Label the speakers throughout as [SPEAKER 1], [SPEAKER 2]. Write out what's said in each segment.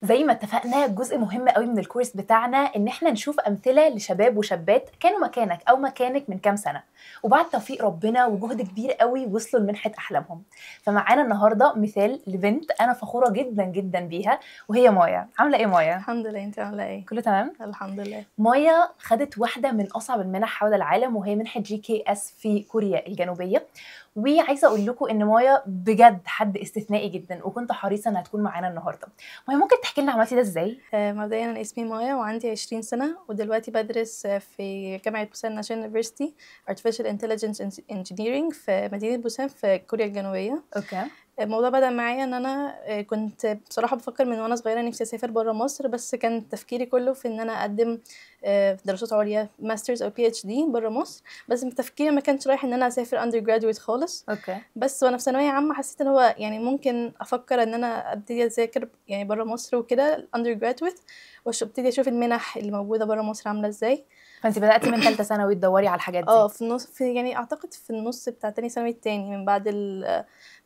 [SPEAKER 1] زي ما اتفقنا جزء مهم قوي من الكورس بتاعنا ان احنا نشوف امثله لشباب وشابات كانوا مكانك او مكانك من كام سنه، وبعد توفيق ربنا وجهد كبير قوي وصلوا لمنحه احلامهم. فمعانا النهارده مثال لبنت انا فخوره جدا جدا بيها، وهي مايا. عامله ايه مايا؟
[SPEAKER 2] الحمد لله. انت عامله ايه؟
[SPEAKER 1] كله تمام.
[SPEAKER 2] الحمد لله.
[SPEAKER 1] مايا خدت واحدة من أصعب المنح حول العالم، وهي منحة GKS في كوريا الجنوبية. وعايزة أقول لكم إن مايا بجد حد استثنائي جدا، وكنت حريصة إنها تكون معانا النهاردة. مايا ممكن تحكي لنا عملتي ده إزاي؟
[SPEAKER 2] مبدئيا انا اسمي مايا وعندي 20 سنه، ودلوقتي بدرس في جامعه بوسان ناشونال يونيفرسيتي Artificial Intelligence Engineering في مدينه بوسان في كوريا الجنوبيه.
[SPEAKER 1] أوكي.
[SPEAKER 2] الموضوع بدأ معايا ان انا كنت بصراحه بفكر من وانا صغيره نفسي اسافر بره مصر، بس كان تفكيري كله في ان انا اقدم دراسات عليا ماسترز او PhD بره مصر، بس تفكيري ما كانش رايح ان انا اسافر undergraduate خالص.
[SPEAKER 1] أوكي.
[SPEAKER 2] بس وانا في ثانويه عامه حسيت ان هو يعني ممكن افكر ان انا ابتدي اذاكر يعني بره مصر وكده undergraduate، وابتدي اشوف المنح اللي موجوده بره مصر عامله ازاي.
[SPEAKER 1] فأنت بدأتي من ثالثة ثانوي تدوري على الحاجات دي؟
[SPEAKER 2] في النص، يعني اعتقد في النص بتاع تاني ثانوي التاني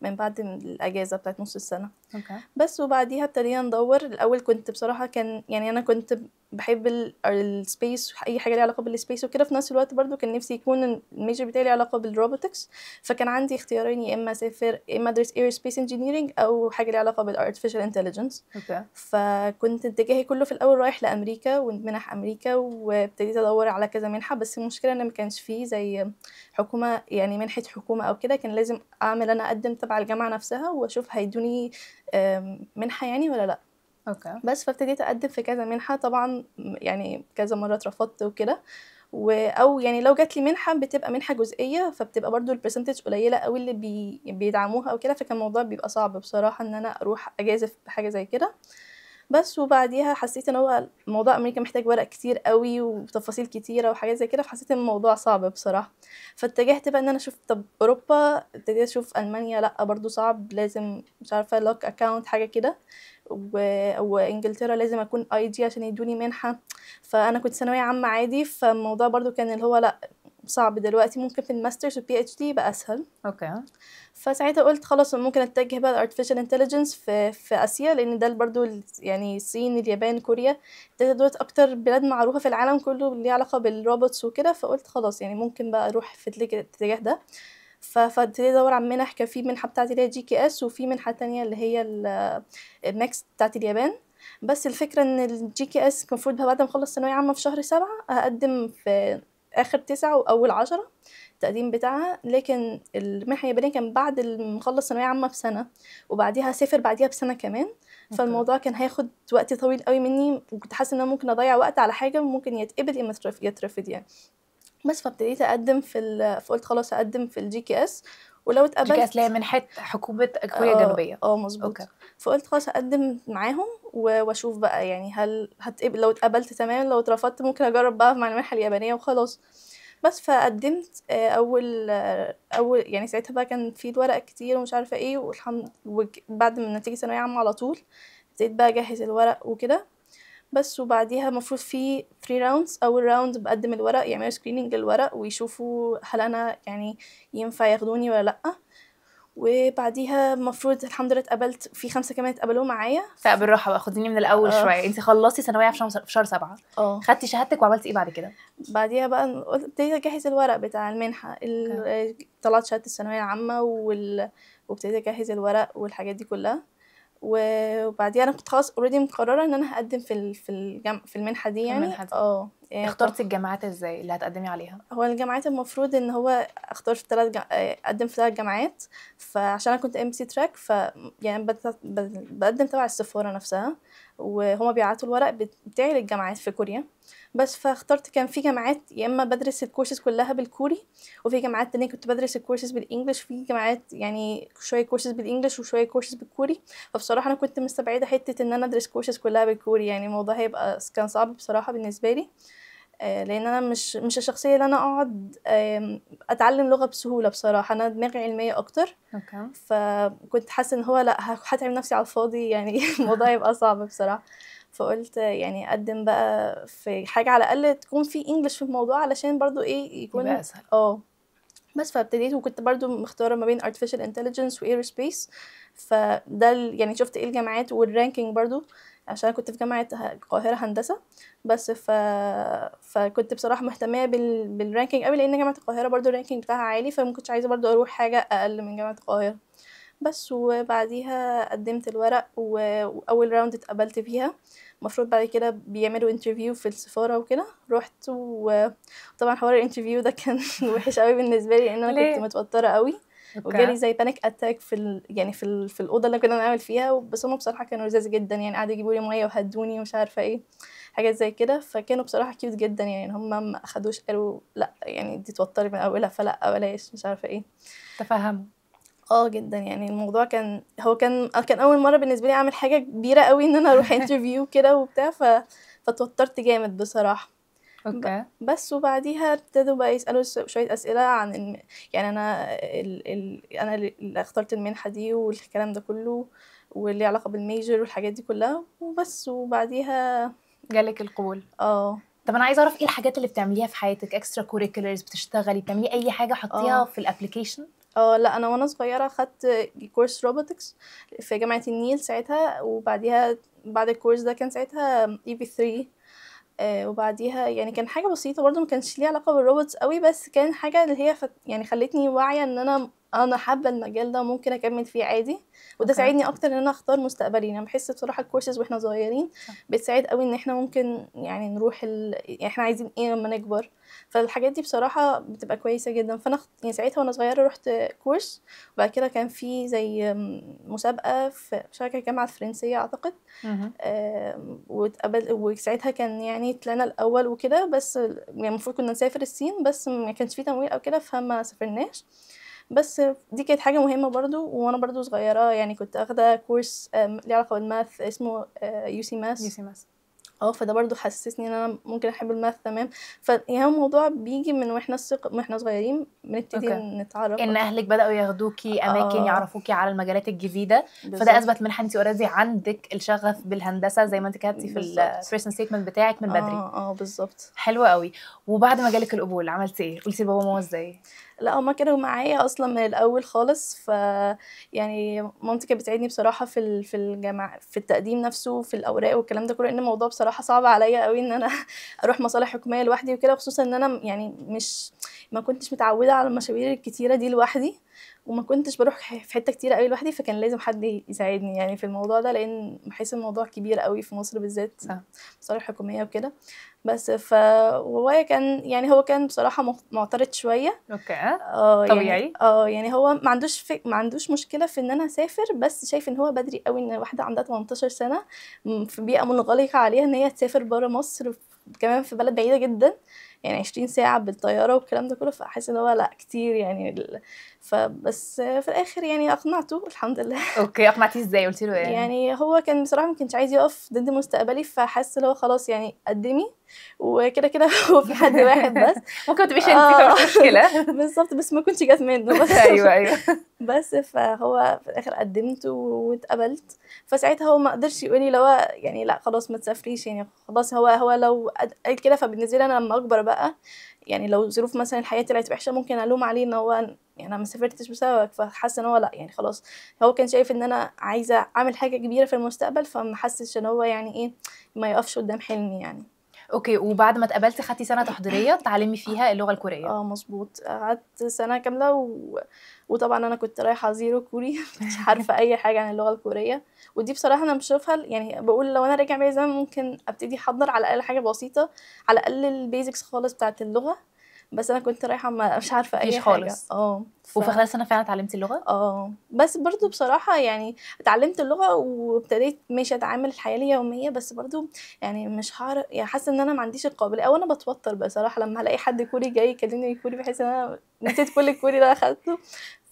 [SPEAKER 2] من بعد الاجازه بتاعت نص السنه.
[SPEAKER 1] أوكي.
[SPEAKER 2] بس وبعديها ابتدينا ندور. الاول كنت بصراحه كان يعني انا كنت بحب السبيس، اي حاجه ليها علاقه بالسبيس وكده. في نفس الوقت برضو كان نفسي يكون الميجر بتاعي ليه علاقه بالروبوتكس، فكان عندي اختيارين، يا اما اسافر يا اما ادرس اير سبيس انجينيرنج او حاجه ليها علاقه بالارتفيشال انتليجنس.
[SPEAKER 1] أوكي.
[SPEAKER 2] فكنت اتجاهي كله في الاول رايح لامريكا ومنح امريكا، وابتديت ادور على كذا منحه. بس المشكله ان ما كانش فيه زي حكومه، يعني منحه حكومه او كده. كان لازم اعمل انا اقدم تبع الجامعه نفسها واشوف هيدوني منحه يعني ولا لا.
[SPEAKER 1] أوكي.
[SPEAKER 2] بس فابتديت اقدم في كذا منحه، طبعا يعني كذا مره اترفضت وكده. او يعني لو جات لي منحه بتبقى منحه جزئيه، فبتبقى برضو البرسنتج قليله قوي اللي بيدعموها او كده، فكان الموضوع بيبقى صعب بصراحه ان انا اروح اجازف بحاجه زي كده. بس وبعديها حسيت ان هو موضوع امريكا محتاج ورق كتير قوي وتفاصيل كتيره وحاجات زي كده، فحسيت ان الموضوع صعب بصراحه. فاتجهت بقى ان انا اشوف طب اوروبا، ابتديت اشوف المانيا، لا برضو صعب، لازم مش عارفه لوك اكاونت حاجه كده. وانجلترا لازم اكون IG عشان يدوني منحه. فانا كنت ثانويه عامه عادي، فالموضوع برضو كان اللي هو لا صعب. دلوقتي ممكن في الماسترز والPhD يبقى اسهل.
[SPEAKER 1] أوكي.
[SPEAKER 2] فساعتها قلت خلاص ممكن اتجه بقى artificial intelligence في اسيا، لان ده برضو يعني الصين، اليابان، كوريا، ده دول اكتر بلاد معروفه في العالم كله اللي علاقه بالروبوتس وكده. فقلت خلاص يعني ممكن بقى اروح في الاتجاه ده. فابتديت ادور على منح. كان في منحه بتاعتي اللي هي GKS، وفي منحه تانية اللي هي الماكس بتاعت اليابان. بس الفكره ان الGKS المفروض بعد ما اخلص ثانويه عامه في شهر 7 هقدم في اخر 9 واول 10 التقديم بتاعها. لكن المنحة اليابانية كان بعد مخلص ثانوية عامة بسنة، وبعديها هسافر بعديها بسنة كمان.
[SPEAKER 1] أوكي.
[SPEAKER 2] فالموضوع كان هياخد وقت طويل قوي مني، وكنت حاسة ان انا ممكن اضيع وقت على حاجة ممكن يتقبل يا يترفض يعني. بس فابتديت اقدم فقلت خلاص هقدم في الGKS، ولو
[SPEAKER 1] GKS اللي هي
[SPEAKER 2] اتقبلت.
[SPEAKER 1] منحة حكومة كوريا الجنوبية.
[SPEAKER 2] مظبوط.
[SPEAKER 1] أوكي.
[SPEAKER 2] فقلت خلاص هقدم معاهم واشوف بقى يعني هل هتقبل. لو اتقبلت تمام، لو اترفضت ممكن اجرب بقى مع المنحة اليابانية وخلاص. بس فقدمت اول يعني ساعتها بقى كان في الورق كتير ومش عارفه ايه، بعد ما نتيجه ثانويه عامه على طول ابتديت بقى اجهز الورق وكده. بس وبعديها المفروض في 3 راوندز. اول راوند بقدم الورق، يعملوا سكريننج للورق ويشوفوا هل انا يعني ينفع ياخدوني ولا لا. وبعديها المفروض الحمد لله اتقبلت في 5 كمان اتقبلوا معايا.
[SPEAKER 1] لا بالراحة بقى، خديني من الأول
[SPEAKER 2] اه
[SPEAKER 1] شوية. أنت خلصتي ثانوية في شهر 7،
[SPEAKER 2] اه
[SPEAKER 1] خدتي شهادتك وعملتي إيه بعد كده؟
[SPEAKER 2] بعديها بقى ابتديت اجهز الورق بتاع المنحة.
[SPEAKER 1] أوكي.
[SPEAKER 2] طلعت شهادة الثانوية العامة وابتديت اجهز الورق والحاجات دي كلها. وبعديها انا كنت خلاص اوريدي مقررة ان انا هقدم في المنحة دي
[SPEAKER 1] في
[SPEAKER 2] يعني.
[SPEAKER 1] المنحة دي
[SPEAKER 2] يعني
[SPEAKER 1] اخترتي الجامعات ازاي اللي هتقدمي عليها؟
[SPEAKER 2] هو الجامعات المفروض ان هو اختار في اقدم في 3 جامعات. فعشان انا كنت MC تراك، يعني بقدم تبع السفارة نفسها، وهما بيبعتوا الورق بتاعي للجامعات في كوريا. بس فاخترت، كان في جامعات يا اما بدرس الكورسز كلها بالكوري، وفي جامعات تانية كنت بدرس الكورسز بالانجلش. في جامعات يعني شويه كورسز بالانجلش وشويه كورسز بالكوري. فبصراحه انا كنت مستبعده حته ان انا ادرس كورسز كلها بالكوري، يعني الموضوع هيبقى كان صعب بصراحه بالنسبه لي. لان انا مش الشخصيه اللي انا اقعد اتعلم لغه بسهوله. بصراحه انا دماغي علميه اكتر،
[SPEAKER 1] اوكي.
[SPEAKER 2] فكنت حاسه ان هو لا هتعب نفسي على الفاضي يعني الموضوع هيبقى صعب بصراحه. فقلت يعني اقدم بقى في حاجه على الاقل تكون في انجلش في الموضوع، علشان برضو ايه
[SPEAKER 1] يبقى
[SPEAKER 2] يكون
[SPEAKER 1] اسهل.
[SPEAKER 2] بس فابتديت، وكنت برضو مختاره ما بين artificial intelligence و aerospace. فده يعني شفت ايه الجامعات والرانكينج برضو عشان أنا كنت في جامعة القاهرة هندسة. بس فكنت بصراحة مهتمية بالرانكينج قوي، لأن جامعة القاهرة برضو الرانكينج بتاعها عالي، فما كنتش عايزة برضو أروح حاجة أقل من جامعة القاهرة. بس وبعديها قدمت الورق وأول راوند اتقبلت فيها. المفروض بعد كده بيعملوا انترفيو في السفارة وكده، رحت وطبعا حوار الانترفيو ده كان وحش قوي بالنسبة لي، لأن أنا كنت
[SPEAKER 1] ليه؟
[SPEAKER 2] متوترة قوي، وجالي
[SPEAKER 1] اوكي.
[SPEAKER 2] زي بانيك اتاك يعني في الاوضه اللي كنا بنعمل فيها. بس هم بصراحه كانوا لذاذ جدا، يعني قعدوا يجيبوا لي ميه وهدوني ومش عارفه ايه حاجات زي كده، فكانوا بصراحه كيوت جدا. يعني هم ما اخدوش قالوا لا يعني دي توتري من اولها فلا بلاش مش عارفه ايه.
[SPEAKER 1] تفهموا.
[SPEAKER 2] جدا يعني الموضوع كان اول مره بالنسبه لي اعمل حاجه كبيره قوي، ان انا اروح انترفيو كده وبتاع فتوترت جامد بصراحه.
[SPEAKER 1] اوكي.
[SPEAKER 2] بس وبعديها ابتدوا بقى يسألوا شوية أسئلة عن يعني أنا اللي اخترت المنحة دي والكلام ده كله، واللي علاقة بالميجر والحاجات دي كلها وبس. وبعديها
[SPEAKER 1] جالك القبول.
[SPEAKER 2] اه
[SPEAKER 1] طب انا عايزه اعرف ايه الحاجات اللي بتعمليها في حياتك، اكسترا كوريكولرز، بتشتغلي، بتعملي اي حاجه حطيها
[SPEAKER 2] اه
[SPEAKER 1] في الابلكيشن؟
[SPEAKER 2] لا، انا وانا صغيره خدت كورس روبوتكس في جامعه النيل ساعتها، وبعديها بعد الكورس ده كان ساعتها EV3. وبعديها يعني كان حاجة بسيطة برضه، ما كانش ليه علاقة بالروبوتس قوي، بس كان حاجة اللي هي يعني خلتني واعية ان انا حابة المجال ده، ممكن اكمل فيه عادي. وده
[SPEAKER 1] اوكي.
[SPEAKER 2] ساعدني اكتر ان انا اختار مستقبلي. يعني بحس بصراحة الكورسز واحنا صغيرين
[SPEAKER 1] صح.
[SPEAKER 2] بتساعد قوي ان احنا ممكن يعني نروح يعني احنا عايزين ايه لما نكبر. فالحاجات دي بصراحة بتبقى كويسة جدا. فانا يعني ساعتها وانا صغيرة رحت كورس، وبعد كده كان في زي مسابقة في شركة الجامعة الفرنسية اعتقد.
[SPEAKER 1] مهم.
[SPEAKER 2] واتقبل، وساعتها كان يعني طلعنا الاول وكده، بس يعني المفروض كنا نسافر الصين، بس ما كانش فيه تمويل او كده فما سافرناش. بس دي كانت حاجه مهمه برضو. وانا برضو صغيره يعني كنت اخده كورس ليه علاقه بالماث اسمه UC ماث.
[SPEAKER 1] يوسي ماس.
[SPEAKER 2] فده برضو حسسني ان انا ممكن احب الماث تمام. يعني هو الموضوع بيجي من واحنا صغيرين بنبتدي
[SPEAKER 1] اوكي.
[SPEAKER 2] نتعرف
[SPEAKER 1] ان
[SPEAKER 2] اكتر.
[SPEAKER 1] اهلك بداوا ياخدوكي اماكن
[SPEAKER 2] اه
[SPEAKER 1] يعرفوكي على المجالات الجديده، فده
[SPEAKER 2] بالظبط
[SPEAKER 1] اثبت منها انت اوريدي عندك الشغف بالهندسه زي ما انت كتبتي في
[SPEAKER 2] بالظبط
[SPEAKER 1] البيرسون ستيتمنت بتاعك من بدري.
[SPEAKER 2] بالظبط.
[SPEAKER 1] حلوه قوي. وبعد ما جالك القبول عملتي ايه؟ قلتي لبابا وماما ازاي؟
[SPEAKER 2] لا، هما كانوا معايا اصلا من الاول خالص. يعني مامتي كانت بتساعدني بصراحه في الجامعه، في التقديم نفسه، في الاوراق والكلام ده كله، لان الموضوع بصراحه صعب عليا قوي ان انا اروح مصالح حكوميه لوحدي وكده، خصوصا ان انا يعني ما كنتش متعوده على المشاوير الكتيره دي لوحدي، وما كنتش بروح في حته كتيره قوي لوحدي، فكان لازم حد يساعدني يعني في الموضوع ده، لان بحس الموضوع كبير قوي في مصر بالذات،
[SPEAKER 1] صح.
[SPEAKER 2] مصالح حكوميه وكده. بس وهو كان يعني هو كان بصراحه معترض شويه.
[SPEAKER 1] اوكي.
[SPEAKER 2] يعني
[SPEAKER 1] طبيعي.
[SPEAKER 2] يعني هو ما عندوش مشكلة في ان انا اسافر، بس شايف ان هو بدري قوي ان واحدة عندها 18 سنة في بيئة منغلقة عليها ان هي تسافر برا مصر، كمان في بلد بعيدة جدا، يعني 20 ساعة بالطيارة والكلام ده كله. فحاسة ان هو لا كتير يعني فبس في الاخر يعني اقنعته الحمد لله.
[SPEAKER 1] اوكي، اقنعتيه ازاي؟ قلتي له ايه؟
[SPEAKER 2] يعني هو كان بصراحة ما كانش عايز يقف ضد مستقبلي، فحس اللي هو خلاص يعني قدمي، وكده كده هو في حد واحد بس.
[SPEAKER 1] ممكن ما تبقيش انت،
[SPEAKER 2] اه
[SPEAKER 1] فمش مشكله.
[SPEAKER 2] بالظبط، بس ما كنتش جات منه بس.
[SPEAKER 1] ايوه ايوه.
[SPEAKER 2] بس فهو في الاخر قدمت واتقبلت. فساعتها هو ما قدرش يقول لي لو يعني لا خلاص ما تسافريش، يعني خلاص هو لو قال كده، فبالنسبه لي انا لما اكبر بقى، يعني لو ظروف مثلا الحياه طلعت وحشه ممكن الوم عليه ان هو يعني انا ما سافرتش بسببك. فحاسه ان هو لا يعني خلاص، هو كان شايف ان انا عايزه اعمل حاجه كبيره في المستقبل، فما حسش ان هو يعني ايه ما يقفش قدام حلمي يعني.
[SPEAKER 1] اوكي. وبعد ما اتقبلتي خدتي سنه تحضيريه تعلمي فيها اللغه الكوريه؟
[SPEAKER 2] مظبوط، قعدت سنة كاملة وطبعا أنا كنت رايحة زيرو كوري. مكنتش عارفة أي حاجة عن اللغة الكورية. ودي بصراحة أنا بشوفها يعني بقول لو أنا راجع بيا زمان ممكن أبتدي أحضر على الأقل حاجة بسيطة، على الأقل البيزكس خالص بتاعة اللغة. بس أنا كنت رايحة مش عارفة أي
[SPEAKER 1] مفيش
[SPEAKER 2] حاجة.
[SPEAKER 1] خالص. وفي خلال سنه فعلا اتعلمتي اللغه؟
[SPEAKER 2] بس برضو بصراحة يعني اتعلمت اللغة وابتديت ماشي اتعامل الحياة اليومية، بس برضو يعني مش هعرف، يعني حاسة ان انا ما عنديش القابلية، او انا بتوتر بصراحة لما هلاقي حد كوري جاي يكلمني كوري، بحس ان انا نسيت كل الكوري اللي انا اخدته.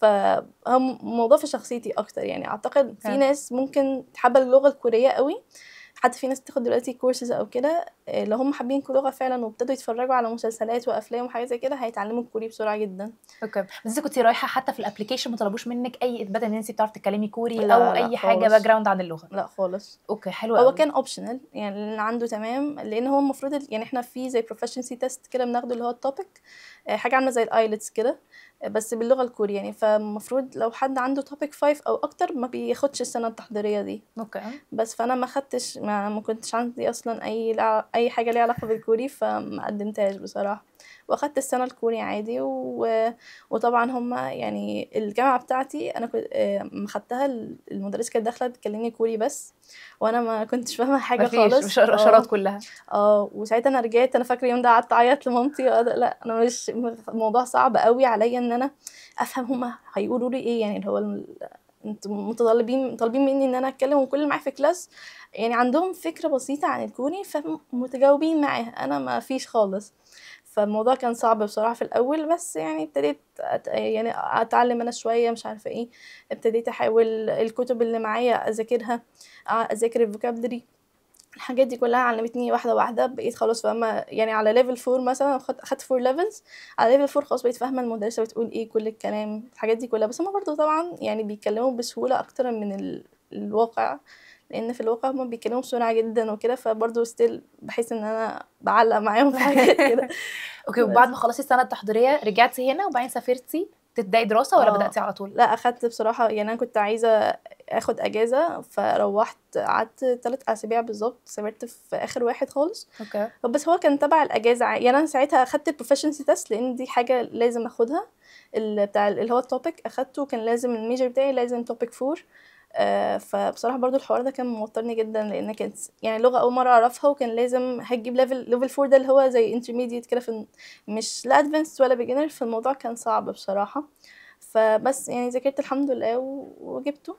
[SPEAKER 2] فالموضوع في شخصيتي اكتر. يعني اعتقد في
[SPEAKER 1] فعلا.
[SPEAKER 2] ناس ممكن تحب اللغة الكورية قوي، حتى في ناس بتاخد دلوقتي كورسز او كده، لو هم حابين اللغة فعلا وابتدوا يتفرجوا على مسلسلات وافلام وحاجات زي كده هيتعلموا الكوري بسرعة جدا.
[SPEAKER 1] اوكي. بس انت كنتي رايحه حتى في الابلكيشن ما طلبوش منك اي اثبات ان انت بتعرفي تتكلمي كوري او
[SPEAKER 2] لا لا
[SPEAKER 1] اي حاجه باك
[SPEAKER 2] خالص،
[SPEAKER 1] جراوند عن اللغه؟
[SPEAKER 2] لا خالص.
[SPEAKER 1] اوكي، حلو
[SPEAKER 2] هو
[SPEAKER 1] قوي.
[SPEAKER 2] كان اوبشنال يعني اللي عنده تمام، لان هو المفروض يعني احنا في زي proficiency test كده بناخده اللي هو التوبيك، حاجه عامله زي الايلتس كده. بس باللغة الكورية يعني. فالمفروض لو حد عنده topic 5 أو أكتر ما بياخدش السنة التحضيرية دي.
[SPEAKER 1] اوكي.
[SPEAKER 2] بس فأنا ما خدتش، ما كنتش عندي أصلا أي حاجة ليها علاقة بالكوري، فما قدمتهاش بصراحة، واخدت السنة الكوري عادي. وطبعا هما يعني الجامعة بتاعتي أنا كنت ما خدتها، المدرسة كانت داخلة بتكلمني كوري بس، وأنا ما كنتش فاهمة حاجة
[SPEAKER 1] مفيش
[SPEAKER 2] خالص.
[SPEAKER 1] اشارات كلها.
[SPEAKER 2] وساعتها انا رجعت، انا فاكره اليوم ده قعدت اعيط لمامتي، لا انا مش، الموضوع صعب قوي عليا ان انا افهم هما هيقولوا لي ايه، يعني اللي هو انتوا طالبين مني ان انا اتكلم، وكل اللي معايا في كلاس يعني عندهم فكره بسيطه عن الكوري فمتجاوبين معاها، انا ما فيش خالص. فالموضوع كان صعب بصراحه في الاول، بس يعني ابتديت يعني اتعلم انا شويه مش عارفه ايه. ابتديت احاول الكتب اللي معايا اذاكرها، اذاكر الفوكابلري، الحاجات دي كلها علمتني واحده واحده، بقيت خلاص فاهمه يعني. على ليفل 4 مثلا، اخدت 4 ليفلز، على ليفل 4 خلاص بقيت فاهمه المدرسه بتقول ايه، كل الكلام الحاجات دي كلها. بس هما برضو طبعا يعني بيتكلموا بسهوله اكتر من الواقع، لان في الواقع هما بيتكلموا بسرعه جدا وكده، فبرضو ستيل بحس ان انا بعلق معاهم في حاجات كده.
[SPEAKER 1] اوكي. وبعد ما خلصتي السنه التحضيريه رجعتي هنا وبعدين سافرتي تبداي دراسه ولا بداتي على طول؟
[SPEAKER 2] لا اخدت بصراحه يعني، انا كنت عايزه اخد اجازه، فروحت قعدت 3 اسابيع بالظبط، سافرت في اخر واحد خالص.
[SPEAKER 1] اوكي.
[SPEAKER 2] بس هو كان تبع الاجازه يعني. انا ساعتها اخدت البروفيشنسي تيست، لان دي حاجه لازم اخدها، بتاع اللي هو التوبيك اخدته، كان لازم الميجر بتاعي لازم توبيك 4. فبصراحه برضو الحوار ده كان موترني جدا، لان كانت يعني لغه اول مره اعرفها، وكان لازم هتجيب ليفل 4 ده اللي هو زي انترميديت كده، في مش لا ادفانسد ولا بيجنر، فالموضوع كان صعب بصراحه. فبس يعني ذاكرت الحمد لله وجبته.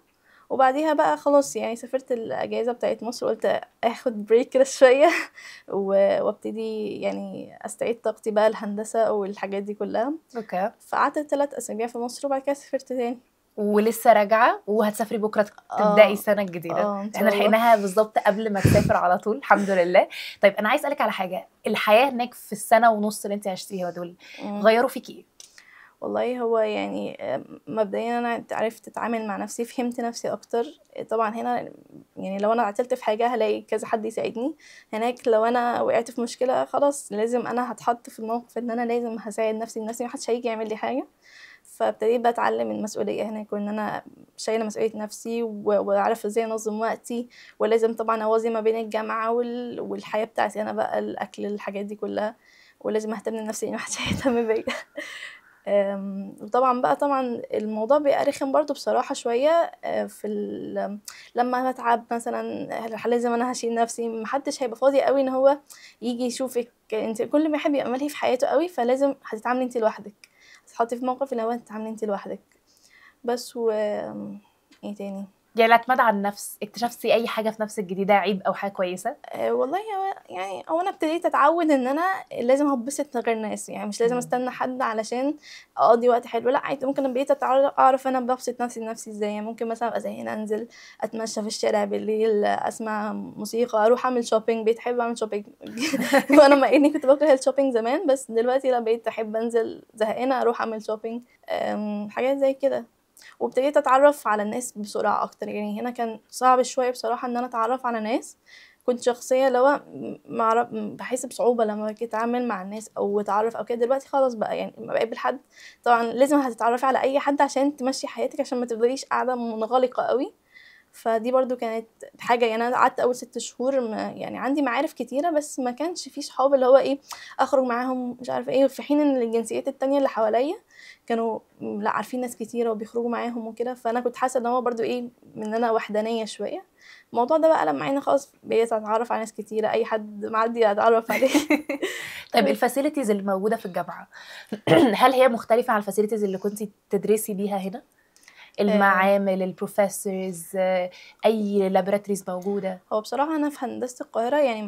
[SPEAKER 2] وبعديها بقى خلاص يعني سافرت الاجازه بتاعت مصر، وقلت اخد بريك كده شويه وابتدي يعني استعيد طاقتي بقى الهندسه والحاجات دي كلها.
[SPEAKER 1] اوكي.
[SPEAKER 2] فقعدت 3 اسابيع في مصر، وبعد كده سافرت تاني.
[SPEAKER 1] ولسه راجعه وهتسافري بكره تبداي
[SPEAKER 2] اه
[SPEAKER 1] السنه الجديده.
[SPEAKER 2] ان
[SPEAKER 1] احنا
[SPEAKER 2] شاء الله.
[SPEAKER 1] لحقناها بالظبط قبل ما تسافر على طول الحمد لله. طيب انا عايز اسالك على حاجه، الحياه هناك في السنه ونص اللي انت عشتيها دول
[SPEAKER 2] مم.
[SPEAKER 1] غيروا فيكي ايه؟
[SPEAKER 2] والله هو يعني مبدئيا انا عرفت اتعامل مع نفسي، فهمت نفسي اكتر. طبعا هنا يعني لو انا عطلت في حاجه هلاقي كذا حد يساعدني، هناك لو انا وقعت في مشكله خلاص لازم انا هتحط في الموقف ان انا لازم هساعد نفسي بنفسي، محدش هيجي يعمل لي حاجه. فابتديت بقى اتعلم المسؤوليه هناك، وان انا شايله مسؤوليه نفسي، واعرف ازاي انظم وقتي، ولازم طبعا اوازن ما بين الجامعه والحياه بتاعتي انا بقى، الاكل الحاجات دي كلها، ولازم اهتم بنفسي لان محدش هيهتم بيا. وطبعا بقى طبعا الموضوع بيبقى رخم برضو بصراحة شوية. لما هتعب مثلا لازم انا هشيل نفسي، محدش هيبقى فاضي قوي ان هو يجي يشوفك انت، كل ما يحب يبقى ملهي في حياته قوي، فلازم هتتعاملي انت لوحدك، هتتحطي في موقف اللي هو انت تتعاملي انت لوحدك بس. ايه تاني؟
[SPEAKER 1] يعني الاعتماد على النفس، اكتشفتي اي حاجه في نفسك جديده عيب او حاجه كويسه؟
[SPEAKER 2] والله هو انا ابتديت اتعود ان انا لازم هبسط من غير ناس، يعني مش لازم استنى حد علشان اقضي وقت حلو، لا عادي ممكن بقيت اعرف انا ببسط نفسي لنفسي ازاي. يعني ممكن مثلا ابقى زهقانه انزل اتمشى في الشارع بالليل، اسمع موسيقى، اروح اعمل شوبينج، بقيت احب اعمل شوبينج. وانا مع اني كنت بكره الشوبينج زمان، بس دلوقتي لا بقيت احب انزل زهقانه اروح اعمل شوبينج، حاجات زي كده. وابتديت اتعرف على الناس بسرعه اكتر، يعني هنا كان صعب شويه بصراحه ان انا اتعرف على ناس، كنت شخصيه اللي هو بحس بصعوبه لما باجي اتعامل مع الناس او اتعرف او كده. دلوقتي خلاص بقى يعني لما بقابل حد طبعا لازم هتتعرفي على اي حد عشان تمشي حياتك، عشان ما تفضليش قاعده منغلقه قوي. فدي برضو كانت حاجة يعني. أنا قعدت أول 6 شهور يعني عندي معارف كتيرة، بس ما كانش في صحاب اللي هو إيه أخرج معاهم مش عارفة إيه، في حين إن الجنسيات التانية اللي حواليا كانوا لا عارفين ناس كتيرة وبيخرجوا معاهم وكده. فأنا كنت حاسة إن هو برضو إيه، من أنا وحدانية شوية. الموضوع ده بقى لما عيني خلاص بقيت أتعرف على ناس كتيرة، أي حد معدي أتعرف عليه.
[SPEAKER 1] طيب الفاسيلتيز اللي موجوده في الجامعه هل هي مختلفه عن الفاسيلتيز اللي كنتي تدرسي بيها هنا؟ المعامل، البروفيسورز، اي لابراتوريز موجوده؟
[SPEAKER 2] هو بصراحة أنا في هندسة القاهرة يعني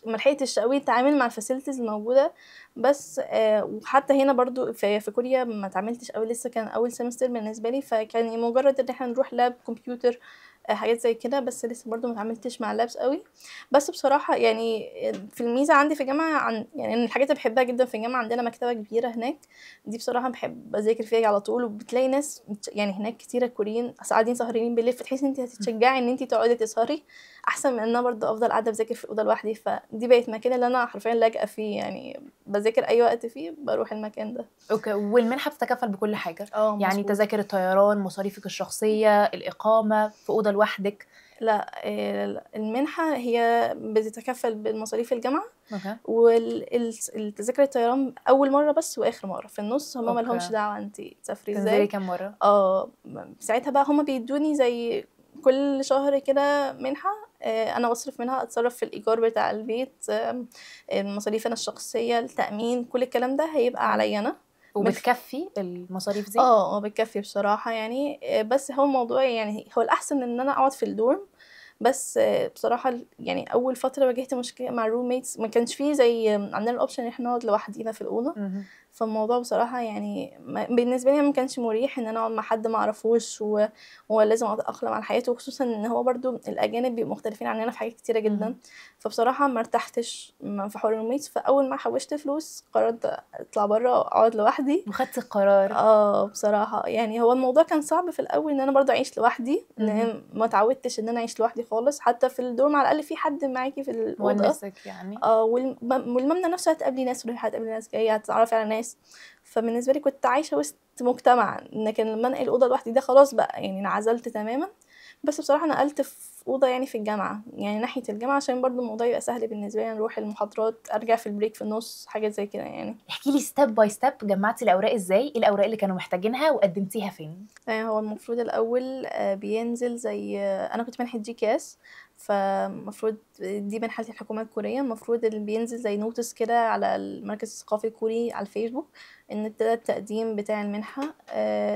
[SPEAKER 2] ما لحقتش قوي اتعامل مع الفاسيلتيز الموجودة، بس وحتى هنا برضو في كوريا ما اتعاملتش قوي، لسه كان أول سمستر بالنسبة لي، فكان مجرد إن احنا نروح لاب كمبيوتر، حاجات زي كده، بس لسه برضو ما اتعاملتش مع لابس قوي. بس بصراحة يعني في الميزة عندي في الجامعة يعني من الحاجات اللي بحبها جدا في الجامعة عندنا مكتبة كبيرة هناك، دي بصراحة بحب أذاكر فيها على طول، وبتلاقي ناس يعني هناك كتيرة كوريين قاعدين سهرانين بالليل، فتحسي ان انت هتتشجعي ان انت تقعدي تسهري احسن من ان انا برضه افضل قاعده بذاكر في الاوضه لوحدي. فدي بقت مكان اللي انا حرفيا لاجئه فيه، يعني بذاكر اي وقت فيه بروح المكان ده.
[SPEAKER 1] اوكي، والمنحه بتتكفل بكل حاجه؟ يعني
[SPEAKER 2] مظبوط.
[SPEAKER 1] تذاكر الطيران، مصاريفك الشخصيه، الاقامه في اوضه لوحدك؟
[SPEAKER 2] لا المنحه هي بتتكفل بالمصاريف الجامعه،
[SPEAKER 1] اوكي.
[SPEAKER 2] والتذاكر الطيران اول مره بس واخر مره، في النص هما مالهمش
[SPEAKER 1] اوكي،
[SPEAKER 2] دعوه انت تسافري
[SPEAKER 1] تنزلي
[SPEAKER 2] ازاي.
[SPEAKER 1] كام مره؟
[SPEAKER 2] ساعتها بقى هما بيدوني زي كل شهر كده منحه، انا بصرف منها، اتصرف في الايجار بتاع البيت، المصاريف انا الشخصيه، التامين، كل الكلام ده هيبقى عليا انا.
[SPEAKER 1] وبتكفي المصاريف دي؟
[SPEAKER 2] بتكفي بصراحه يعني. بس هو الموضوع يعني هو الاحسن ان انا اقعد في الدورم. بس بصراحه يعني اول فتره واجهت مشكله مع الروميتس، ما كانش فيه زي عندنا الاوبشن ان احنا نقعد لوحدينا في الاوضه. فالموضوع بصراحه يعني بالنسبه لي ما كانش مريح ان انا اقعد مع حد ما اعرفوش ولازم اتاقلم على حياته، وخصوصا ان هو برضو الاجانب بيبقوا مختلفين عننا في حاجات كتيره جدا. فبصراحه ما ارتحتش في حوار الروميتس. فاول ما حوشت فلوس قررت اطلع بره اقعد لوحدي.
[SPEAKER 1] وخدت القرار؟
[SPEAKER 2] بصراحه يعني هو الموضوع كان صعب في الاول ان انا برضو اعيش لوحدي، لان ما اتعودتش ان انا اعيش لوحدي خالص. حتى في الدورم على الاقل في حد معاكي في الاوضه،
[SPEAKER 1] مونسك يعني.
[SPEAKER 2] والمبنى نفسه هتقابلي ناس رايحه، هتقابلي ناس جايه، هتتعرفي على ناس. فبالنسبه لي كنت عايشه وسط مجتمع، لكن لما انقل الاوضه لوحدي ده خلاص بقى يعني انعزلت تماما. بس بصراحه نقلت في اوضه يعني في الجامعه، يعني ناحيه الجامعه، عشان برضو الموضوع يبقى سهل بالنسبه لي، نروح المحاضرات، ارجع في البريك في النص، حاجات زي كده يعني.
[SPEAKER 1] احكي لي ستيب باي ستيب، جمعتي الاوراق ازاي؟ ايه الاوراق اللي كانوا محتاجينها وقدمتيها فين؟
[SPEAKER 2] هو المفروض الاول بينزل زي انا كنت منحه GKS، فالمفروض دي منحه الحكومه الكوريه. المفروض اللي بينزل زي نوتس كده على المركز الثقافي الكوري على الفيسبوك ان ابتدى التقديم بتاع المنحه،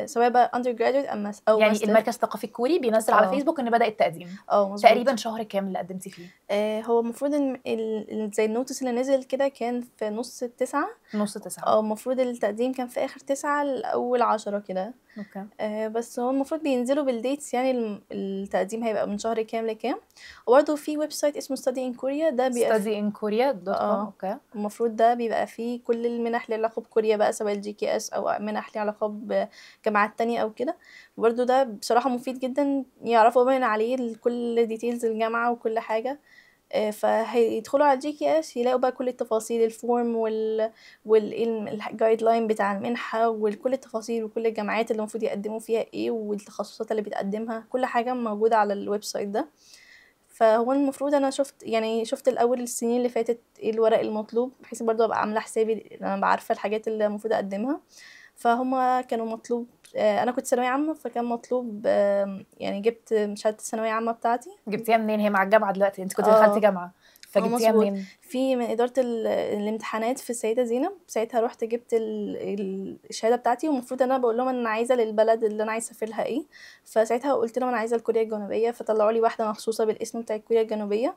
[SPEAKER 2] سواء بقى undergraduate او
[SPEAKER 1] يعني
[SPEAKER 2] ماستر.
[SPEAKER 1] المركز الثقافي الكوري بينزل على فيسبوك ان بدأ التقديم؟
[SPEAKER 2] مظبوط.
[SPEAKER 1] تقريبا شهر كام اللي قدمتي فيه؟
[SPEAKER 2] هو المفروض ان زي النوتس اللي نزل كده كان في نص 9.
[SPEAKER 1] نص 9.
[SPEAKER 2] المفروض التقديم كان في اخر 9 لاول 10 كده.
[SPEAKER 1] اوكي.
[SPEAKER 2] بس هو المفروض بينزلوا بالديتس، يعني التقديم هيبقى من شهر كام لكام. وبرضه في ويب سايت اسمه study in Korea، ده بيبقى
[SPEAKER 1] studyin.korea.com. اوكي.
[SPEAKER 2] المفروض ده بيبقى فيه كل المنح اللي علاقه بكوريا بقى، سواء GKS او منح ليها علاقه بجامعات تانية او كده. برضه ده بصراحه مفيد جدا، يعرفوا من عليه كل ديتيلز الجامعه وكل حاجه. فهيدخلوا على GKS يلاقوا بقى كل التفاصيل، الفورم والجايد لاين بتاع المنحة، وكل التفاصيل وكل الجامعات اللي المفروض يقدموا فيها ايه، والتخصصات اللي بتقدمها، كل حاجة موجودة على الويب سايت ده. فهو المفروض انا شفت الاول السنين اللي فاتت ايه الورق المطلوب، بحيث برضو ابقى عامله حسابي انا بعرفه الحاجات اللي المفروض اقدمها. فهما كانوا مطلوب، انا كنت ثانويه عامه، فكان مطلوب يعني جبت شهاده الثانويه عامه بتاعتي.
[SPEAKER 1] جبتيها منين؟ هي مع الجامعه دلوقتي، انت كنت دخلتي جامعه، فجبتيها
[SPEAKER 2] مظبوط.
[SPEAKER 1] منين؟
[SPEAKER 2] في من إدارة الامتحانات في السيدة زينب. ساعتها رحت جبت الشهادة بتاعتي، ومفروض انا بقول لهم انا عايزة للبلد اللي انا عايزة اسافرها ايه. فساعتها قلت لهم انا عايزة لكوريا الجنوبية، فطلعوا لي واحدة مخصوصة بالاسم بتاع كوريا الجنوبية،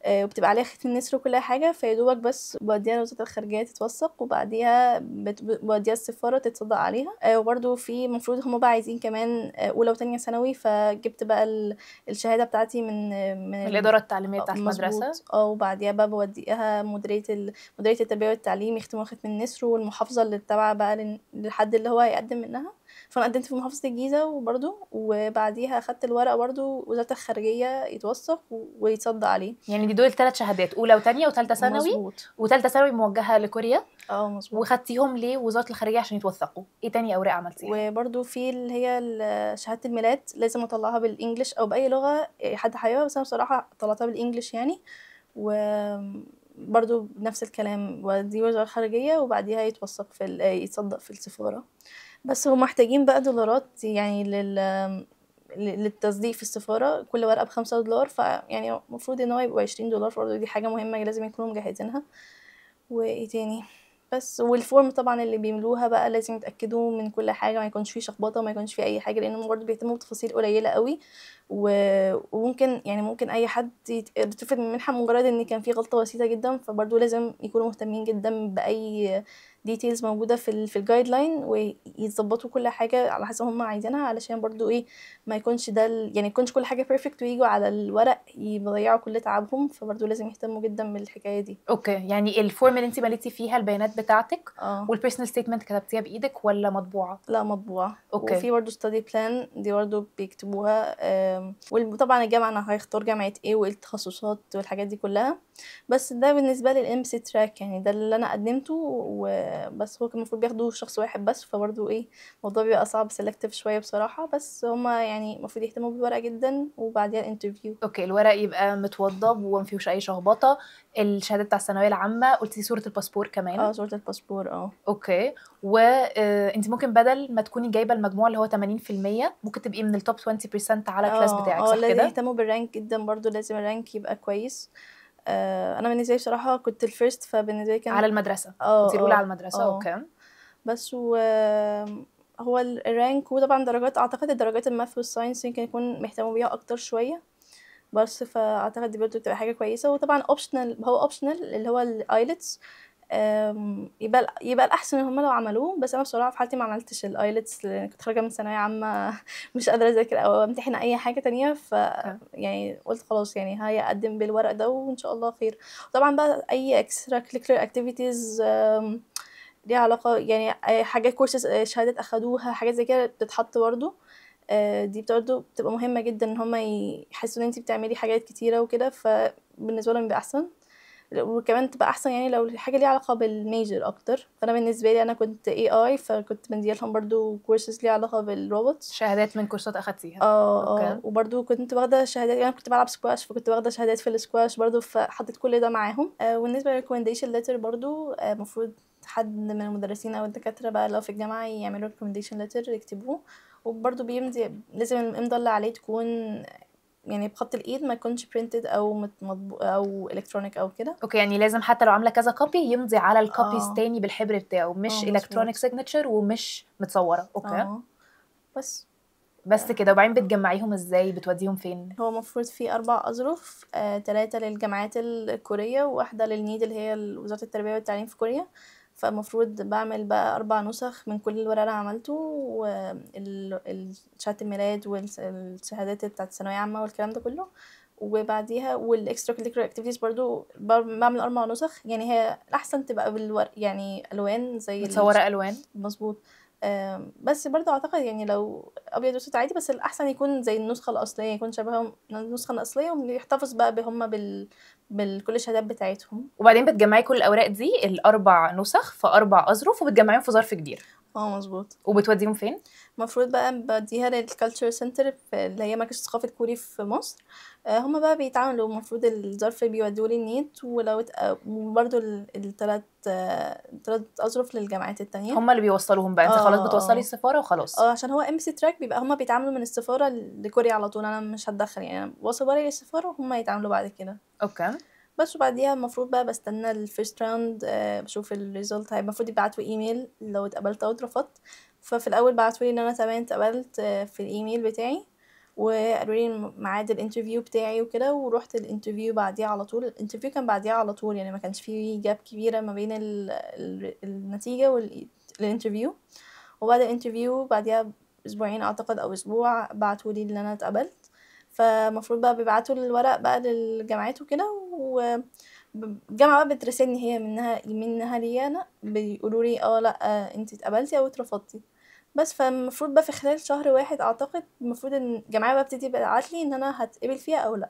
[SPEAKER 2] وبتبقى عليها ختم النسر وكل حاجة. فيدوبك بس بوديها لوزارة الخارجية تتوثق، وبعديها بوديها السفارة تتصدق عليها. وبرده في مفروض هم بقى عايزين كمان أولى وتانية ثانوي، فجبت بقى الشهادة بتاعتي من
[SPEAKER 1] الإدارة التعليمية بتاعت المدرسة.
[SPEAKER 2] مظبوط. وبعديها بقى بوديها مديرية التربية والتعليم يختموا ختم النسر، والمحافظة اللي تابعة بقى للحد اللي هو هيقدم منها. فانا قدمت في محافظه الجيزه وبرده، وبعديها اخدت الورقه برده وزاره الخارجيه يتوثق ويتصدق عليه.
[SPEAKER 1] يعني دول 3 شهادات، اولى وثانيه وثالثه ثانوي.
[SPEAKER 2] مظبوط.
[SPEAKER 1] وثالثه ثانوي موجهه لكوريا.
[SPEAKER 2] مظبوط.
[SPEAKER 1] وخدتيهم ليه وزاره الخارجيه عشان يتوثقوا؟ ايه تاني اوراق عملتيها؟
[SPEAKER 2] وبرده في اللي هي شهاده الميلاد لازم اطلعها بالانجلش او باي لغه حد حاببها، بس انا بصراحه طلعتها بالانجلش يعني. وبرده نفس الكلام، ودي وزاره الخارجيه، وبعديها يتصدق في السفاره. بس هم محتاجين بقى دولارات يعني للتصديق في السفارة، كل ورقة ب$5، فيعني المفروض ان هو يبقوا $20. برضه دي حاجة مهمة لازم يكونوا مجهزينها. وايه تاني؟ بس والفورم طبعا اللي بيملوها بقى لازم يتأكدوا من كل حاجة، ما يكونش فيه شخبطة، ما يكونش فيه اي حاجة، لانهم برضه بيهتموا بتفاصيل قليلة قوي. وممكن يعني ممكن اي حد يترفض من المنحة مجرد ان كان فيه غلطة بسيطة جدا. فبرضه لازم يكونوا مهتمين جدا بأي ديتيلز موجودة في الجايد لاين، ويظبطوا كل حاجة على حسب هم عايزينها، علشان برضو ما يكونش ده يعني يكونش كل حاجة بيرفكت ويجوا على الورق يضيعوا كل تعبهم. فبرضو لازم يهتموا جدا بالحكاية دي.
[SPEAKER 1] اوكي، يعني الفورم اللي انت مليتي فيها البيانات بتاعتك والبيرسونال ستيتمنت كتبتيها بايدك ولا مطبوعة؟
[SPEAKER 2] لا، مطبوعة.
[SPEAKER 1] اوكي.
[SPEAKER 2] وفي برضو ستادي بلان دي برضو بيكتبوها وطبعا الجامعه انا هيختار جامعه ايه وايه التخصصات والحاجات دي كلها. بس ده بالنسبه لي الام سي تراك، يعني ده اللي انا قدمته وبس. هو كان المفروض بياخدوا شخص واحد بس، فبرضه ايه الموضوع بيبقى صعب سيلكتيف شويه بصراحه. بس هما يعني المفروض يهتموا بالورق جدا وبعديها الانترفيو.
[SPEAKER 1] اوكي، الورق يبقى متوضب وما فيهوش اي شخبطه. الشهاده بتاع الثانويه العامه، قلتي صوره الباسبور كمان.
[SPEAKER 2] صوره الباسبور.
[SPEAKER 1] اوكي. وانت ممكن بدل ما تكوني جايبه المجموع اللي هو 80%، ممكن تبقي من التوب 20% على الكلاس بتاعك، صح
[SPEAKER 2] لازم
[SPEAKER 1] كده؟
[SPEAKER 2] يهتموا بالرانك جدا برضو، لازم الرانك يبقى كويس. انا بالنسبه لي بصراحه كنت الفيرست، فبالنسبه لي كان
[SPEAKER 1] على المدرسه كنت الاولى على المدرسه. اوكي.
[SPEAKER 2] بس هو الرانك، وطبعا درجات، اعتقد الدرجات الماث والساينس يمكن يكون مهتموا بيها اكتر شويه، بس فاعتقد دي برضه بتبقى حاجه كويسه. وطبعا اوبشنال، هو اوبشنال اللي هو الايلتس، يبقى الاحسن ان هم لو عملوه. بس انا بصراحه في حالتي ما عملتش الايلتس، لان كنت خارجه من ثانويه عامه مش قادره اذاكر او امتحن اي حاجه تانية. يعني قلت خلاص، يعني هاي اقدم بالورق ده وان شاء الله خير. طبعا بقى اي اكسترا كليكولر اكتيفيتيز ليها علاقه، يعني حاجات كورسز شهادات اخدوها، حاجات زي كده بتتحط برضه. دي برضه بتبقى مهمه جدا ان هم يحسوا ان انت بتعملي حاجات كتيره وكده، فبالنسبه لهم بيبقى احسن. وكمان تبقى احسن يعني لو الحاجه ليها علاقه بالميجر اكتر. فانا بالنسبه لي انا كنت اي فكنت مديلهم برضو كورسز ليها علاقه بالروبوتس،
[SPEAKER 1] شهادات من كورسات اخدتيها.
[SPEAKER 2] اوكي. وبرضو كنت واخده شهادات، يعني كنت بلعب سكواش، فكنت واخده شهادات في السكواش برضو، فحطيت كل ده معاهم. وبالنسبه للريكومنديشن ليتر برضو المفروض حد من المدرسين او الدكاتره بقى لو في الجامعه يعملوا ريكومنديشن ليتر يكتبوه. وبرضو بيمضي، لازم الامضه اللي عليه تكون يعني بخط الايد، ما يكونش برينتد او مطبوع او الكترونيك او كده.
[SPEAKER 1] اوكي، يعني لازم حتى لو عامله كذا كوبي يمضي على الكوبيز تاني بالحبر بتاعه، مش الكترونيك سيجنتشر ومش متصوره. اوكي. بس كده. وبعدين بتجمعيهم ازاي؟ بتوديهم فين؟
[SPEAKER 2] هو المفروض في 4 أظرف، 3 للجامعات الكورية وواحدة للنيد اللي هي وزارة التربية والتعليم في كوريا. فالمفروض بعمل بقى 4 نسخ من كل الورق اللي أنا عملته، وشهادة الميلاد والشهادات بتاعت الثانوية عامة والكلام ده كله. وبعديها والاكسترا كوليكولر اكتيفيتيز برضو بعمل 4 نسخ. يعني هي الأحسن تبقى بالورق، يعني ألوان زي
[SPEAKER 1] متصوره الوان.
[SPEAKER 2] مظبوط. بس برضه اعتقد يعني لو ابيض واسود عادي، بس الاحسن يكون زي النسخه الاصليه، يكون شبههم النسخه الاصليه، ويحتفظ بقى بهم بالكل الشهادات بتاعتهم.
[SPEAKER 1] وبعدين بتجمعي كل الاوراق دي ال4 نسخ في 4 اظرف وبتجمعيهم في ظرف كبير.
[SPEAKER 2] مظبوط.
[SPEAKER 1] وبتوديهم فين؟
[SPEAKER 2] المفروض بقى بديها للكالتشر سنتر اللي هي مركز الثقافه الكوري في مصر. هما بقى بيتعاملوا، المفروض الظرف بيودوه للنيت، ولو برضو الثلاث اظرف للجامعات التانية
[SPEAKER 1] هما اللي بيوصلوهم بقى. انت خلاص بتوصلي السفاره وخلاص.
[SPEAKER 2] عشان هو ام سي تراك بيبقى هما بيتعاملوا من السفاره لكوريا على طول. انا مش هتدخل، يعني انا بوصل ورقي للسفاره وهما يتعاملوا بعد كده.
[SPEAKER 1] اوكي.
[SPEAKER 2] بس وبعديها المفروض بقى بستنى الفيرست راوند، بشوف الريزلت. المفروض يبعتوا ايميل لو اتقبلت او اترفضت. ففي الاول بعتولي ان انا تمام اتقبلت في الايميل بتاعي، وقالوا لي ميعاد الانترفيو بتاعي وكده. ورحت الانترفيو بعديها على طول. الانترفيو كان بعديها على طول، يعني ما كانش فيه جاب كبيره ما بين النتيجه والانترفيو. وبعد الانترفيو بعديها اسبوعين اعتقد او اسبوع بعتولي ان انا اتقبلت. فمفروض بقى بيبعتوا الورق بقى للجامعات وكده، والجامعه بقى بترسلني هي منها لي انا، بيقولوا لي لا انت اتقبلتي او اترفضتي. بس فالمفروض بقى في خلال شهر واحد اعتقد المفروض ان الجامعه بقى بتبتدي تبعت لي ان انا هتقبل فيها او لا.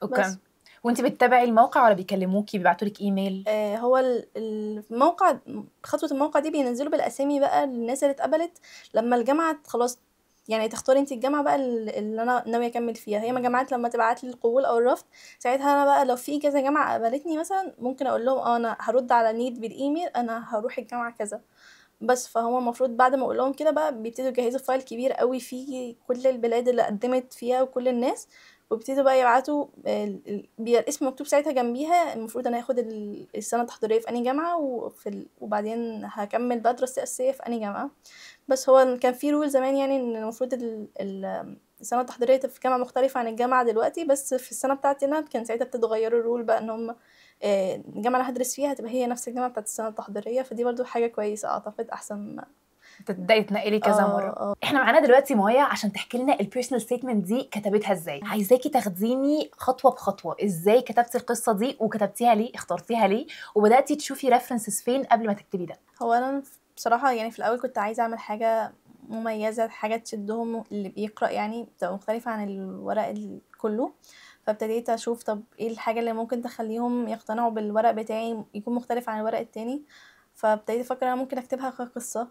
[SPEAKER 1] اوكي. وانت بتتابعي الموقع ولا بيكلموكي بيبعتولك ايميل؟
[SPEAKER 2] هو الموقع، خطوه الموقع دي بينزلوا بالاسامي بقى للناس اللي اتقبلت لما الجامعه خلاص، يعني تختاري انت الجامعه بقى اللي انا ناويه اكمل فيها. هي جامعات لما تبعت لي القبول او الرفض، ساعتها انا بقى لو في كذا جامعه قبلتني مثلا ممكن اقول لهم انا هرد على نيد بالايميل انا هروح الجامعه كذا. بس فهو المفروض بعد ما اقول لهم كده بقى بيبتدوا يجهزوا فايل كبير قوي فيه كل البلاد اللي قدمت فيها وكل الناس، وبيبتدوا بقى يبعتوا بيبقى الاسم مكتوب ساعتها جنبيها. المفروض انا هاخد السنه التحضيريه في انهي جامعه، وبعدين هكمل بقى دراستي الاساسيه في انهي جامعه. بس هو كان في رول زمان، يعني ان المفروض السنه التحضيريه في جامعه مختلفه عن الجامعه دلوقتي. بس في السنه بتاعتي انا كان ساعتها بتتغيروا الرول بقى ان هم الجامعه اللي هدرس فيها هتبقى هي نفس الجامعه بتاعت السنه التحضيريه. فدي برضو حاجه كويسه اعتقد، احسن
[SPEAKER 1] تبداي تنقلي كذا مره. احنا معانا دلوقتي مايا عشان تحكي لنا البيرسونال ستيتمنت دي كتبتها ازاي. عايزاكي تاخديني خطوه بخطوه، ازاي كتبتي القصه دي وكتبتيها ليه، اخترتيها ليه، وبداتي تشوفي ريفرنسز فين قبل ما تكتبي ده.
[SPEAKER 2] هو انا بصراحه يعني في الاول كنت عايزه اعمل حاجه مميزة، حاجة تشدهم، اللي بيقرأ يعني بتبقى مختلفة عن الورق كله. فابتديت أشوف طب ايه الحاجة اللي ممكن تخليهم يقتنعوا بالورق بتاعي يكون مختلف عن الورق التاني. فابتديت أفكر أنا ممكن أكتبها كقصة،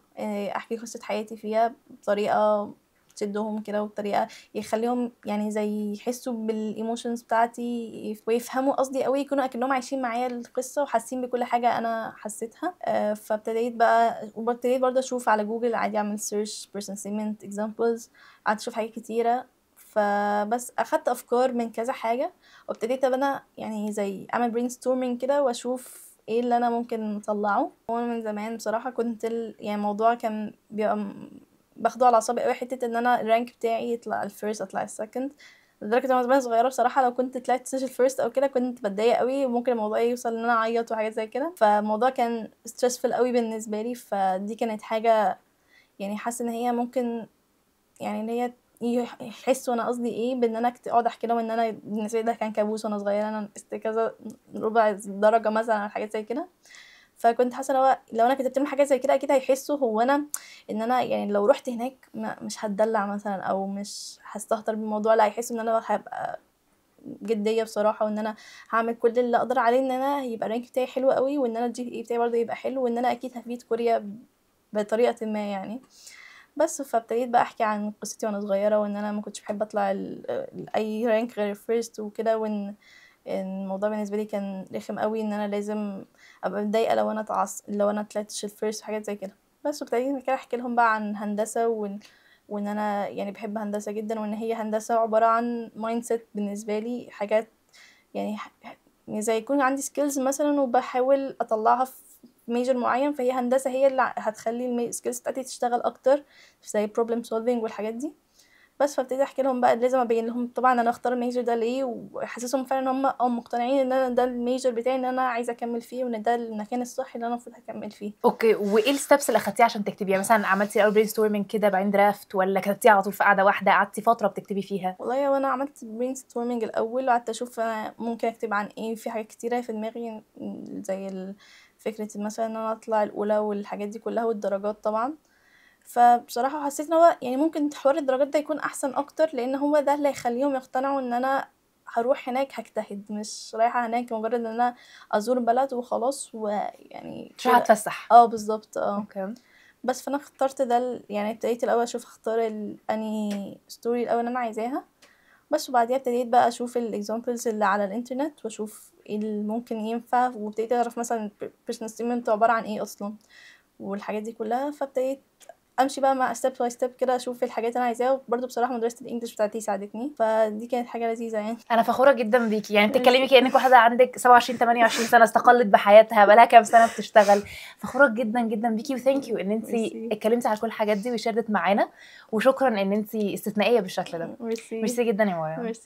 [SPEAKER 2] أحكي قصة حياتي فيها بطريقة تشدهم كده، وبطريقة يخليهم يعني زي يحسوا بالايموشنز بتاعتي ويفهموا قصدي قوي، يكونوا اكنهم عايشين معايا القصه وحاسين بكل حاجه انا حسيتها. فابتديت بقى، وابتديت برضه اشوف على جوجل عادي، اعمل سيرش person statement examples، قعدت اشوف حاجات كتيره. فبس اخدت افكار من كذا حاجه، وابتديت انا يعني زي اعمل brainstorming كده واشوف ايه اللي انا ممكن اطلعه. وانا من زمان بصراحه كنت يعني الموضوع كان بيبقى باخده على اعصابي قوي، حته ان انا الرانك بتاعي يطلع الفيرست اطلع السكند. لدرجه ان وانا صغيره بصراحه لو كنت طلعت سيشن فيرست او كده كنت بتضايق قوي، وممكن الموضوع يوصل ان انا اعيط وحاجات زي كده. فالموضوع كان ستريسفul قوي بالنسبه لي. فدي كانت حاجه يعني حاسه ان هي ممكن يعني ان هي يحسوا انا قصدي ايه بان انا اقعد احكي لهم ان انا بالنسبه لي ده كان كابوس وانا صغيره، انا نقصت كذا ربع درجه مثلا على حاجات زي كده. فكنت حاسه لو انا كتبت لهم حاجه زي كده اكيد هيحسوا هو انا ان انا يعني لو رحت هناك مش هتدلع مثلا او مش هستهتر بالموضوع، لا هيحسوا ان انا هبقى جديه بصراحه، وان انا هعمل كل اللي اقدر عليه ان انا يبقى الرانك بتاعي حلو قوي، وان انا الجي بي اي بتاعي برضه يبقى حلو، وان انا اكيد هفيد كوريا بطريقه ما يعني. بس فابتديت بقى احكي عن قصتي وانا صغيره، وان انا ما كنتش بحب اطلع اي رانك غير الفيرست وكده، وان الموضوع بالنسبه لي كان رخم قوي ان انا لازم ابقى متضايقه لو انا طلعتش الفيرست وحاجات زي كده. بس وابتديت كده احكي لهم بقى عن هندسه، وان انا يعني بحب هندسه جدا، وان هي هندسه عباره عن مايند سيت بالنسبه لي، حاجات يعني زي يكون عندي سكيلز مثلا وبحاول اطلعها في ميجر معين، فهي هندسه هي اللي هتخلي السكيلز بتاعتي تشتغل اكتر زي problem solving والحاجات دي. بس فابتديت احكي لهم بقى، لازم ابين لهم طبعا انا اختار الميجر ده ليه، واحسسهم فعلا ان هم مقتنعين ان انا ده الميجر بتاعي، ان انا عايزه اكمل فيه، وان ده المكان الصح اللي انا المفروض هكمل فيه.
[SPEAKER 1] اوكي، وايه الستبس اللي اخدتيها عشان تكتبيها؟ مثلا عملتي الاول برين ستورمنج كده بعدين درافت، ولا كتبتيها على طول في قاعده واحده قعدتي فتره بتكتبي فيها؟
[SPEAKER 2] والله وانا عملت برين ستورمنج الاول، وقعدت اشوف انا ممكن اكتب عن ايه، في حاجات كتيره في دماغي زي فكره مثلا ان انا اطلع الاولى والحاجات دي كلها، والدرجات طبعا. فبصراحه حسيت ان هو يعني ممكن حوار الدرجات ده يكون احسن اكتر، لان هو ده اللي هيخليهم يقتنعوا ان انا هروح هناك هجتهد، مش رايحه هناك مجرد ان انا ازور بلد وخلاص ويعني
[SPEAKER 1] مش هتفسح.
[SPEAKER 2] بالظبط
[SPEAKER 1] اوكي.
[SPEAKER 2] بس فانا اخترت ده يعني ابتديت الاول اشوف اختار اني ستوري الاول انا عايزاها. بس وبعديها ابتديت بقى اشوف الاكزامبلز اللي على الانترنت، واشوف ايه اللي ممكن ينفع، وابتديت اعرف مثلا personal statement عباره عن ايه اصلا والحاجات دي كلها. فابتديت امشي بقى مع ستيب باي ستيب كده، اشوف الحاجات اللي انا عايزاها. وبرده بصراحه مدرسه الانجليش بتاعتي ساعدتني، فدي كانت حاجه لذيذه يعني.
[SPEAKER 1] انا فخوره جدا بيكي، يعني بتتكلمي
[SPEAKER 2] ميرسي.
[SPEAKER 1] كانك واحده عندك 27 28 سنه استقلت بحياتها، بقالها كام سنه بتشتغل. فخوره جدا جدا بيكي، وثانك يو ان انت
[SPEAKER 2] ميرسي.
[SPEAKER 1] اتكلمتي على كل الحاجات دي وشاركت معانا، وشكرا ان انت استثنائيه بالشكل ده.
[SPEAKER 2] ميرسي.
[SPEAKER 1] ميرسي جدا يا مايا.
[SPEAKER 2] ميرسي.